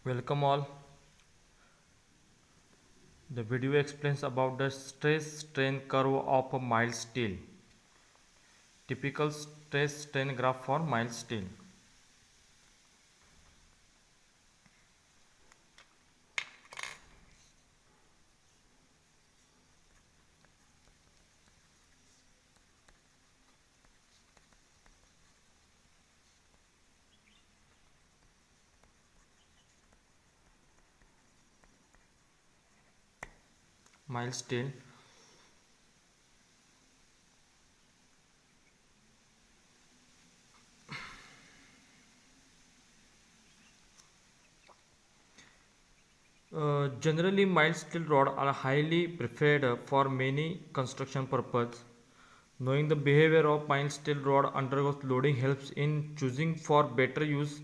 Welcome all. The video explains about the stress strain curve of a mild steel. Typical stress strain graph for mild steel. Mild steel. Generally, mild steel rods are highly preferred for many construction purposes. Knowing the behavior of mild steel rod undergoes loading helps in choosing for better use.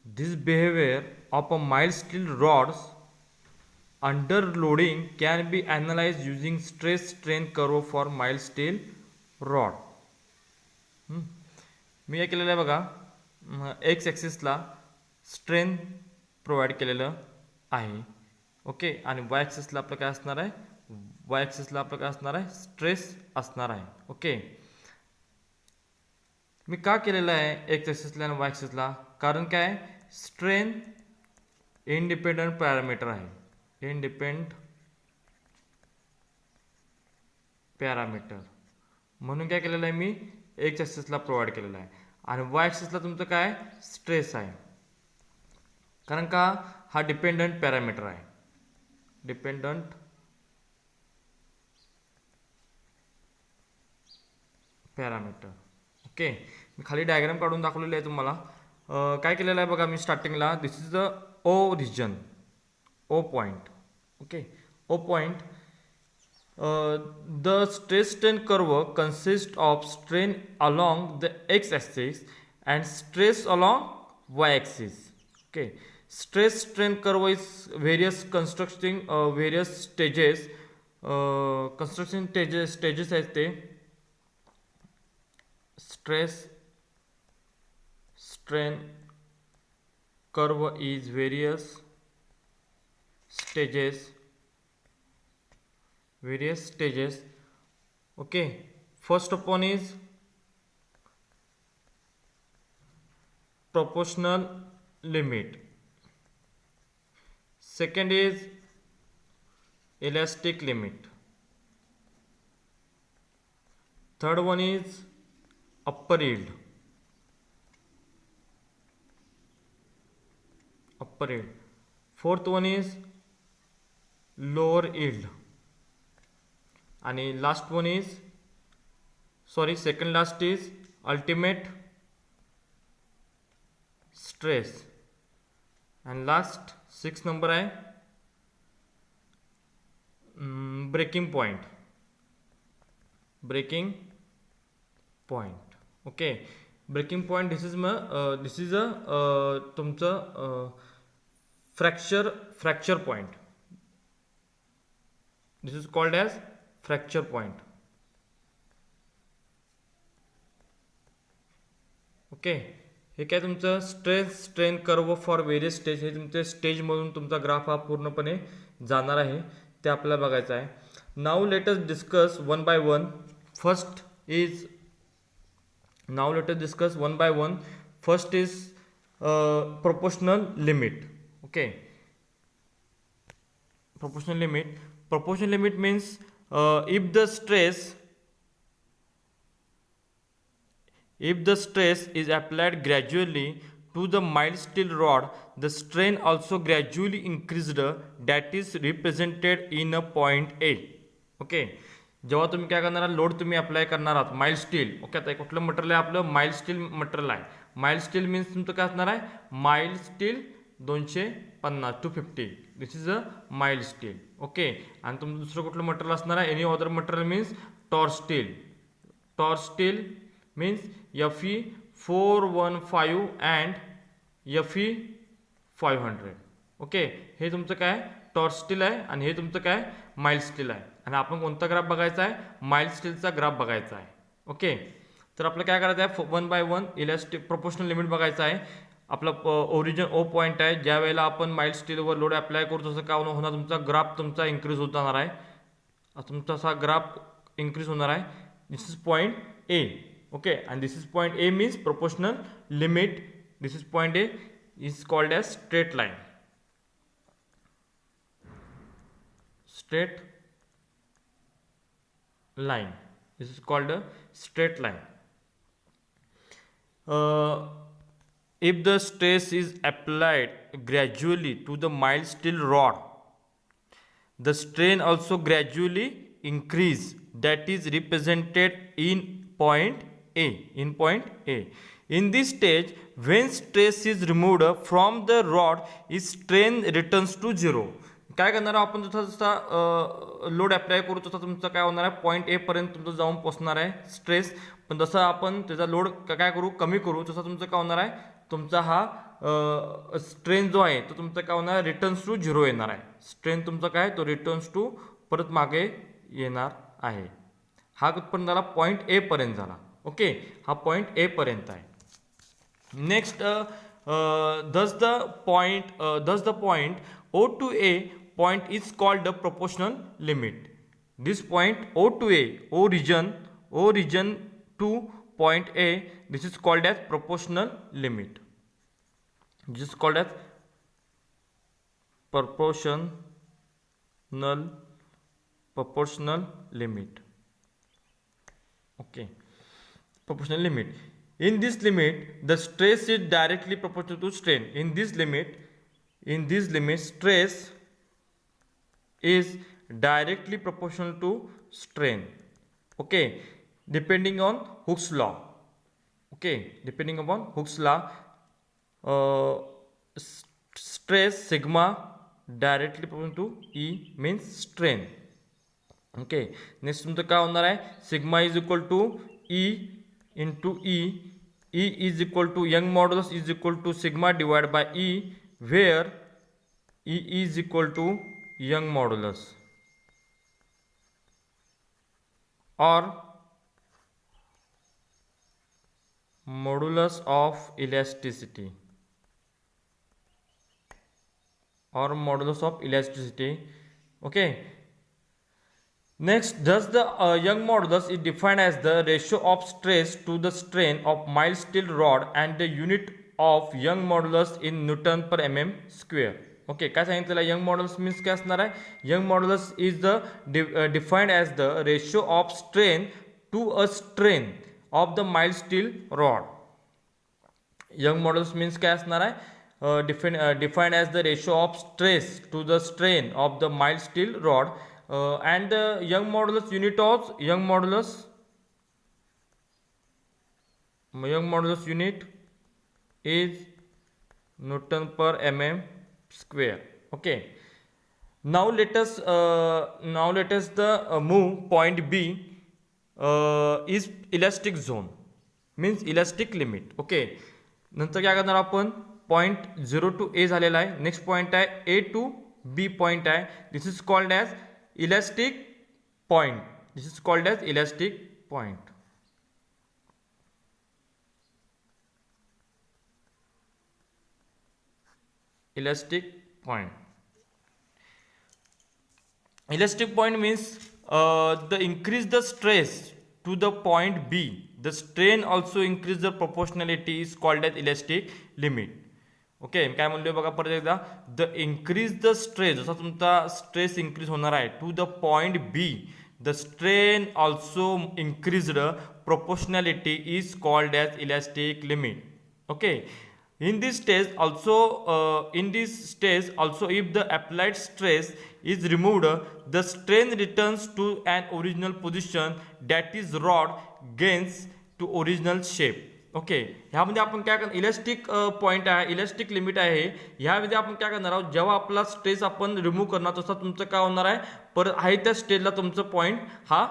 This behavior of a mild steel rods under loading can be analyzed using stress strain curve for mild steel rod. मी काय केलेलं आहे बघा, x ॲक्सिसला strain provide केलेलं आहे. Okay, आणि वाय ॲक्सिसला आपलं काय असणार आहे, वाय ॲक्सिसला आपलं काय असणार आहे, स्ट्रेस असणार आहे. ओके, मी का केलेलं आहे एक्स ॲक्सिसला आणि वाय ॲक्सिसला, कारण काय स्ट्रेन इंडिपेंडंट पॅरामीटर आहे. इंडिपेंडंट पॅरामीटर म्हणून काय केलेलं आहे मी एक्स ॲक्सिसला प्रोव्हाइड केलेलं आहे आणि वाय ॲक्सिसला तुमचं काय स्ट्रेस आहे. कारण का हा डिपेंडंट पॅरामीटर आहे. Dependent parameter. ओके, मी खाली डायग्राम काढून दाखवलेली आहे तुम्हाला. काय केलेलं आहे बघा, मी स्टार्टिंगला this is the O region, O point. Okay, O point. The stress strain curve consists of strain along the x-axis and stress along y-axis. Okay, stress strain curve is various constructing various stages. Construction stages आहेत ते. Stress strain curve is various stages. Okay, first one is proportional limit, second is elastic limit, third one is upper yield, fourth one is lower yield, आणि last one is second last is ultimate stress. आणि last 6 number आहे breaking point. Okay, breaking point this is a तुमचं fracture point. This is called as fracture point. Okay, हे काय तुमचं stress strain curve for various stage, हे तुमच्या स्टेजमधून तुमचा ग्राफ हा पूर्णपणे जाणार आहे, ते आपल्याला बघायचं आहे. Now let us discuss one by one. First is proportional limit. Okay, proportional limit means if the stress is applied gradually to the mild steel rod, the strain also gradually increased, that is represented in a point A. Okay, जेव्हा तुम्ही काय करणार load तुम्ही apply करणार आहात mild steel. Okay, आता कुठलं material आहे आपलं माइल्ड स्टील मटेरियल आहे. माइल्ड स्टील मीन्स तुमचं काय असणार आहे, mild steel 250 250. This is a mild steel. Okay, आणि तुमचं दुसरं कुठलं मटेरियल असणार आहे, any other material means torch steel means Fe 415 and Fe 500. Okay, हे तुमचं काय टॉर्च स्टील आहे आणि हे तुमचं काय माइल्ड स्टील आहे. आणि आपण कोणता ग्राफ बघायचा आहे, माइल्ड स्टीलचा ग्राफ बघायचा आहे. ओके, तर आपलं काय करायचं आहे, one by one elastic proportional limit बघायचं आहे. आपला ओरिजिन ओ पॉईंट आहे. ज्या वेळेला आपण माइल्ड स्टीलवर लोड अप्लाय करू तसं काय होणार, तुमचा ग्राफ तुमचा इन्क्रीज होत जाणार आहे. तुमचा असा ग्राफ इन्क्रीज होणार आहे. This is point A. Okay, and this is point A means proportional limit. This is point A is called as straight line. Straight line. This is called a straight line. If the stress is applied gradually to the mild steel rod, the strain also gradually increase. That is represented in point A. In point A. In this stage, when stress is removed from the rod, its strain returns to zero. काय करणार आपण, जसा जसा load apply करू तसा तुमचं काय होणार आहे, पॉईंट ए पर्यंत तुमचं जाऊन पोहोचणार आहे स्ट्रेस. पण जसं आपण त्याचा लोड काय करू, कमी करू, तसं तुमचं काय होणार आहे, तुमचा हा स्ट्रेन जो आहे तो तुमचा काय होणार, रिटर्न्स टू झिरो येणार आहे. स्ट्रेन तुमचा काय, तो रिटर्न्स टू परत मागे येणार आहे. हा पण झाला पॉईंट ए पर्यंत झाला. ओके, हा पॉईंट ए पर्यंत आहे. Next, thus the point O to A point is called the proportional limit. This point O to A, O region to point A, this is called as proportional limit. This is called as proportional limit. Okay, proportional limit. In this limit, the stress is directly proportional to strain. In this limit, stress is directly proportional to strain. Okay, depending on Hooke's law. Okay, depending upon Hooke's law, stress sigma directly proportional to E means strain. Okay, next तुमचं काय होणार आहे, sigma is equal to E into E. E is equal to Young modulus is equal to sigma divide by E, where E is equal to Young modulus or modulus of elasticity Okay. Next, thus the Young modulus is defined as the ratio of stress to the strain of mild steel rod and the unit of Young modulus in Newton per mm square. Okay, काय सांगितलेलं आहे, Young modulus means काय असणार आहे, Young modulus is the defined as the ratio of strain to a strain of the mild steel rod. Young modulus means काय असणार आहे, defined as the ratio of stress to the strain of the mild steel rod. And the young modulus unit unit is Newton per mm square. Okay, now let us move point B is elastic zone means elastic limit. Okay, नंतर काय करणार आपण, point 0 to A झालेला आहे, next point आहे A to B point आहे. This is called as elastic point. This is called as elastic point. Elastic point. Elastic point means the increase the stress to the point B, the strain also increase the proportionality is called as elastic limit. Okay, काय म्हणलो बघा परत एकदा, the increase the stress, जसा तुमचा stress increase होणार आहे to the point B, the strain also increased proportionality is called as elastic limit. Okay, in this stage also if the applied stress is removed, the strain returns to an original position, that is rod gains to original shape. Okay, ह्यामध्ये आपण काय करणार, elastic point आहे, elastic limit आहे, ह्यामध्ये आपण काय करणार आहोत, जेव्हा आपला स्ट्रेस आपण रिमूव्ह करणार तसा तुमचं काय होणार आहे, परत आहे त्या स्टेजला तुमचं पॉईंट हा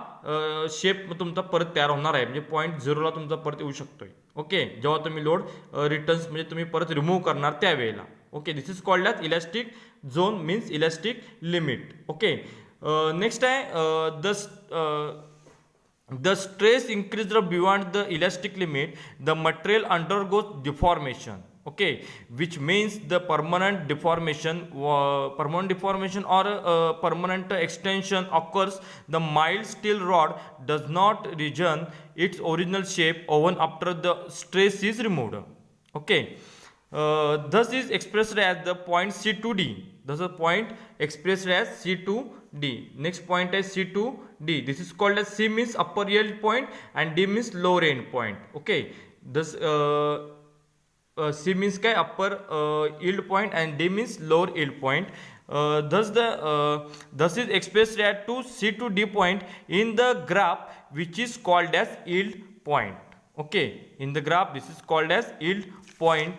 शेप तुमचा परत तयार होणार आहे, म्हणजे पॉईंट 0ला तुमचा परत येऊ शकतोय. ओके, जेव्हा तुम्ही लोड रिटर्न्स म्हणजे तुम्ही परत रिमूव्ह करणार त्यावेळेला. Okay, this is called as elastic zone means elastic limit. Okay, next आहे the stress increased beyond the elastic limit, the material undergoes deformation. okay, which means the permanent deformation or permanent extension occurs. The mild steel rod does not regain its original shape even after the stress is removed. Okay, thus is expressed as the point C to D. Thus the point expressed as C to D. Next point is C to D. This is called as C means upper yield point and D means lower end point. Okay, thus C means काय upper yield point and D means lower yield point. Thus is expressed at to C to D point in the graph, which is called as yield point. Okay, in the graph this is called as yield point.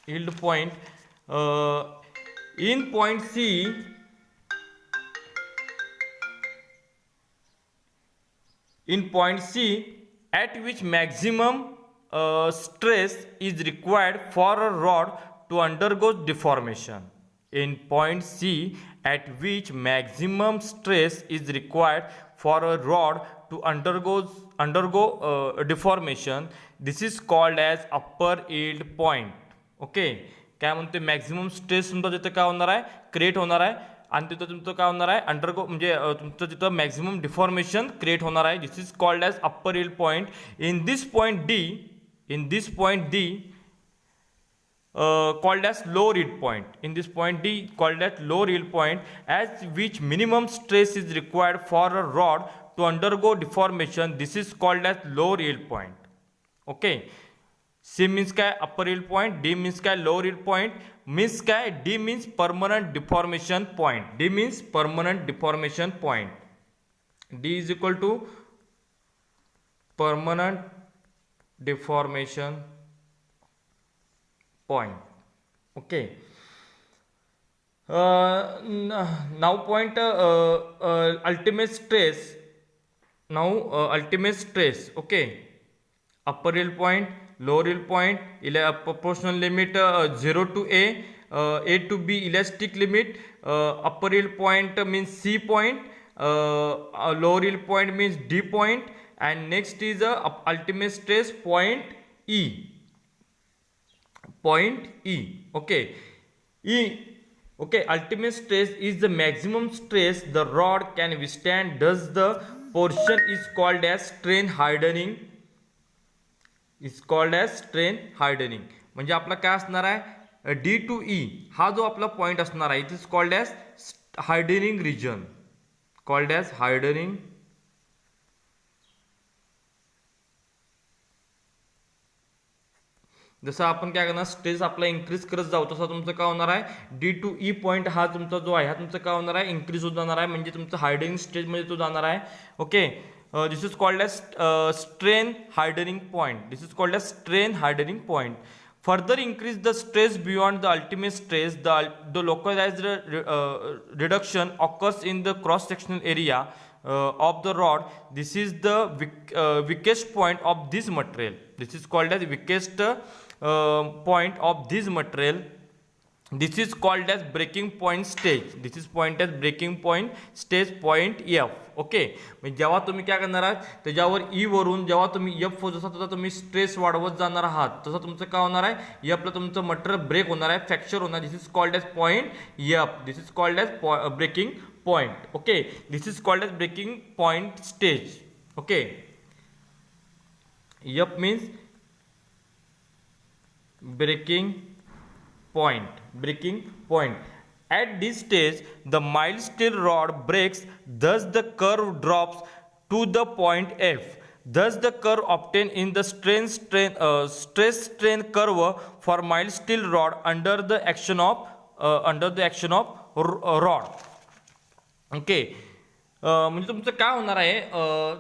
Yield point. In point C, at which maximum stress is required for a rod to undergo deformation. In point C, at which maximum stress is required for a rod to undergo deformation, this is called as upper yield point. Okay, काय म्हणते maximum stress तुमचा जिथं काय होणार आहे create होणार आहे आणि तिथं तुमचं काय होणार आहे अंडरगो म्हणजे तुमचं तिथं मॅक्झिमम डिफॉर्मेशन क्रिएट होणार आहे. This is called as upper yield point. In this point D called as lower yield point. In this point D called as lower yield point, as which minimum stress is required for a rod to undergo deformation. This is called as lower yield point. Okay, C means काय upper yield point, D means काय lower yield point, means काय D means permanent deformation point. D means permanent deformation point. D is equal to permanent deformation point. Okay, now point ultimate stress. Now ultimate stress. Okay, upper yield point, lower yield point, proportional limit 0 to A to B elastic limit. Upper yield point means C point, lower yield point means D point, and next is ultimate stress point E. Point E. Okay, ultimate stress is the maximum stress the rod can withstand. Thus the portion is called as strain hardening. म्हणजे आपला काय असणार आहे D to E हा जो आपला point असणार आहे it is called as hardening region. जसं आपण काय करणार स्ट्रेस आपला इन्क्रीज करत जाऊ तसं तुमचं काय होणार आहे D to E पॉईंट हा तुमचा जो आहे हा तुमचं काय होणार आहे इन्क्रीज होत जाणार आहे म्हणजे तुमचं हार्डनिंग स्टेजमध्ये तो जाणार आहे. Okay, this is called as strain hardening point. Further increase the stress beyond the ultimate stress, the localized reduction occurs in the cross sectional area of the rod. This is the weakest point of this material. This is called as weakest point of this material. This is called as breaking point stage. Point F. Okay, म्हणजे जेव्हा तुम्ही काय करणार आहात त्याच्यावर ई वरून जेव्हा तुम्ही एफ जसा तसा तुम्ही स्ट्रेस वाढवत जाणार आहात तसं तुमचं काय होणार आहे एफला तुमचं मटेरियल ब्रेक होणार आहे, फ्रॅक्चर होणार. This is called as point F. This is called as breaking point. Okay, this is called as breaking point stage. Okay, F means breaking point. At this stage the mild steel rod breaks, thus the curve drops to the point F. Thus the curve obtained in the stress strain curve for mild steel rod under the action of rod. Okay, म्हणजे तुमचं काय होणार आहे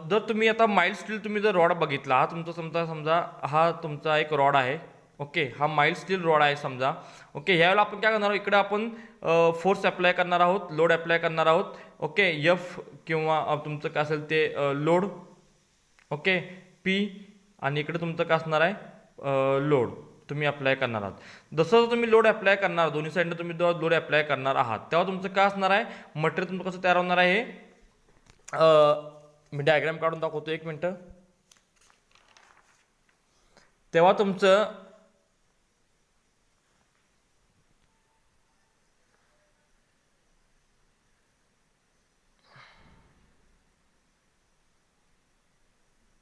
जर तुम्ही आता mild steel तुम्ही जर रॉड बघितला हा तुमचा समजा हा तुमचा एक रॉड आहे. ओके, हा माइल्ड स्टील रॉड आहे समजा. ओके, ह्यावेळेला आपण काय करणार आहोत इकडे आपण फोर्स अप्लाय करणार आहोत, लोड अप्लाय करणार आहोत. ओके, एफ किंवा तुमचं काय असेल ते लोड. ओके, पी आणि इकडे तुमचं काय असणार आहे लोड तुम्ही अप्लाय करणार आहात. जसं तुम्ही लोड अप्लाय करणार दोन्ही साईडनं तुम्ही लोड अप्लाय करणार आहात तेव्हा तुमचं काय असणार आहे मटेरियल तुमचं कसं तयार होणार आहे मी डायग्राम काढून दाखवतो एक मिनटं. तेव्हा तुमचं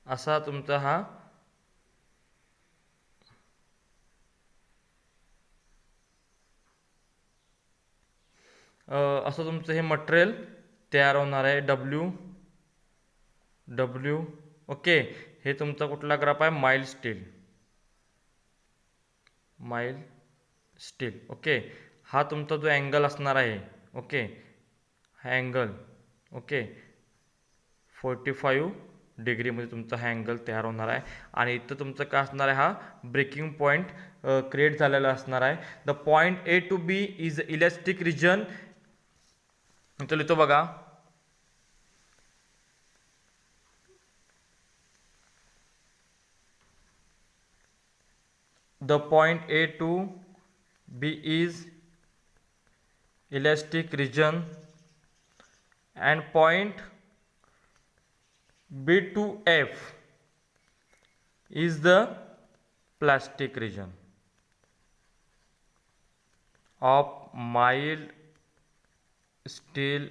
असा तुमचा हा असं तुमचं हे मटेरियल तयार होणार आहे. W okay. हे तुमचा कुठला ग्राफ आहे? Mile steel okay. हा तुमचा जो अँगल असणार आहे ओके, हा अँगल ओके 45 डिग्रीमध्ये तुमचा हा अँगल तयार होणार आहे. आणि इथं तुमचं काय असणार आहे? हा ब्रेकिंग पॉईंट क्रिएट झालेला असणार आहे. The point A to B is elastic region. इथं लिहितो बघा, the point A to B is elastic region and point B to F is the plastic region of mild steel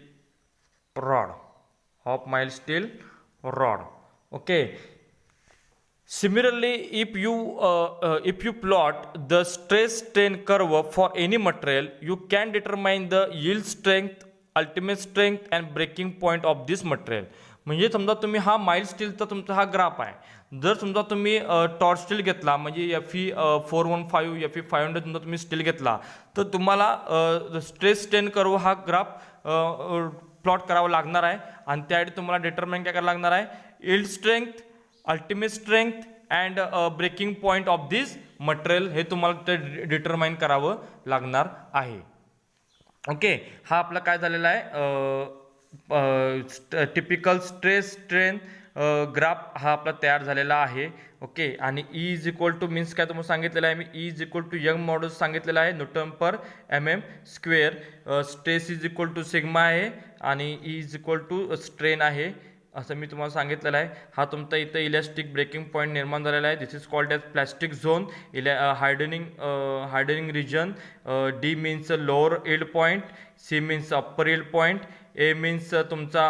rod. Okay. Similarly, if you plot the stress strain curve for any material, you can determine the yield strength, ultimate strength and breaking point of this material. म्हणजे समजा तुम्ही हा mild स्टीलचा तुमचा हा graph आहे. जर समजा तुम्ही टॉर्च स्टील घेतला, म्हणजे Fe415 Fe500 समजा तुम्ही स्टील घेतला, तर तुम्हाला स्ट्रेस स्ट्रेन कर्व हा ग्राफ प्लॉट करावा लागणार आहे. आणि त्यासाठी तुम्हाला डिटरमाइन काय करायला लागणार आहे? Yield strength, ultimate strength and breaking point of this material हे तुम्हाला ते डिटरमाइन करावं लागणार आहे. ओके. हा आपला काय झालेला आहे? टिपिकल स्ट्रेस स्ट्रेन ग्राफ हा आपला तयार झालेला आहे. ओके. आणि E is equal to means काय तुम्हाला सांगितलेलं आहे मी, E is equal to Young modulus सांगितलेलं आहे, newton per mm². Stress is equal to sigma आहे आणि E is equal to strain आहे असं मी तुम्हाला सांगितलेलं आहे. हा तुमचा इथं इलॅस्टिक ब्रेकिंग पॉईंट निर्माण झालेला आहे. This is called as plastic zone, hardening region. D means lower yield point, C means upper yield point, A means तुमचा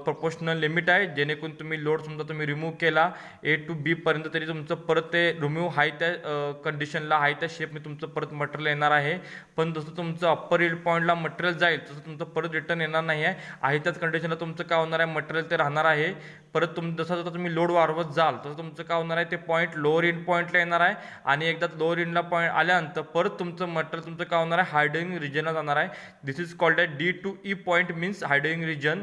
प्रोपोर्शनल लिमिट आहे, जेणेकरून तुम्ही लोड समजा तुम्ही रिमूव्ह केला A to B पर्यंत तरी तुमचं परत ते रिमूव्ह हाय त्या कंडिशनला हाय त्या शेपने तुमचं परत मटेरियल येणार आहे. पण जसं तुमचं अप्पर यील्ड पॉईंटला मटेरियल जाईल तसं तुमचं परत रिटर्न येणार नाही आहे त्याच कंडिशनला तुमचं काय होणार आहे? मटेरियल ते राहणार आहे. परत जसं तुम्ही लोड वाढवत जाल तसं तुमचं काय होणार आहे? ते पॉईंट लोअर इन पॉईंटला येणार आहे आणि एकदा लोअर इनला पॉईंट आल्यानंतर परत तुमचं मटेरियल तुमचं काय होणार आहे? हार्डनिंग रिजनला जाणार आहे. This is called as D to E point means hardening region.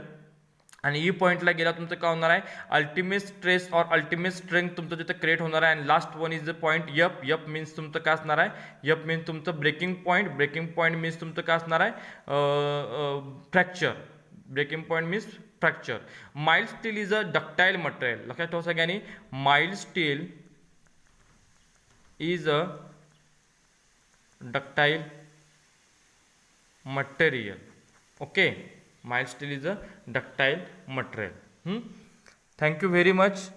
आणि E पॉईंटला गेला तुमचं काय होणार आहे? अल्टिमेट स्ट्रेस और अल्टिमेट स्ट्रेंथ तुमचं तिथं क्रिएट होणार आहे. आणि last one is the point F means तुमचं काय असणार आहे? F मीन्स तुमचं ब्रेकिंग पॉईंट मीन्स तुमचं काय असणार आहे? Fracture. Breaking point means fracture. Mild steel is a ductile material. लक्षात ठेवा सगळ्यांनी, mild steel is a ductile material. Okay, mild steel is a ductile material. Thank you very much.